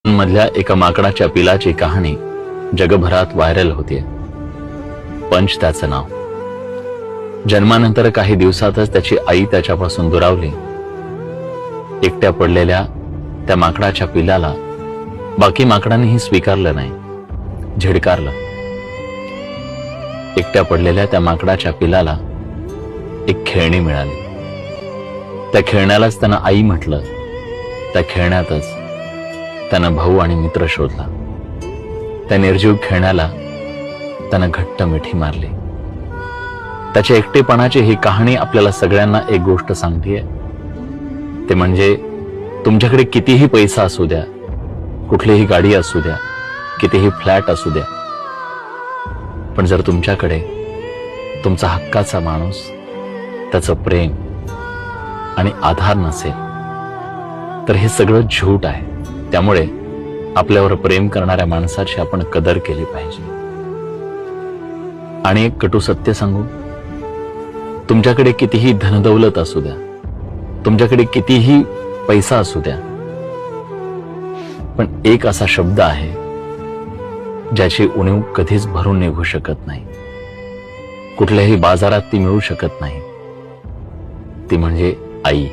मधल्या एका माकडाच्या पिलाची कहाणी जगभरात व्हायरल होतीये. पंच त्याचं नाव. जन्मानंतर काही दिवसातच त्याची आई त्याच्यापासून दुरावली. एकट्या पडलेल्या त्या माकडाच्या पिलाला बाकी माकडांनीही स्वीकारलं नाही, झिडकारलं. एकट्या पडलेल्या त्या माकडाच्या पिलाला एक खेळणी मिळाली. त्या खेळण्यालाच त्यानं आई म्हटलं. त्या खेळण्यातच त्यानं भाऊ आणि मित्र शोधला. त्या निर्जीव खेळण्याला त्यानं घट्ट मिठी मारली. त्याच्या एकटेपणाची ही कहाणी आपल्याला सगळ्यांना एक गोष्ट सांगतेय, ते म्हणजे तुमच्याकडे कितीही पैसा असू द्या, कुठलीही गाडी असू द्या, कितीही फ्लॅट असू द्या, पण जर तुमच्याकडे तुमचा हक्काचा माणूस, त्याचं प्रेम आणि आधार नसेल तर हे सगळं झूट आहे. त्यामुळे आपल्यावर प्रेम करणाऱ्या माणसाची आपण कदर केली पाहिजे. आणि एक कटू सत्य सांगू, तुमच्याकडे कितीही धनदौलत असू द्या, तुमच्याकडे कितीही पैसा असू द्या, पण एक असा शब्द आहे ज्याची उणीव कधीच भरून निघू शकत नाही, कुठल्याही बाजारात ती मिळू शकत नाही. ती म्हणजे आई.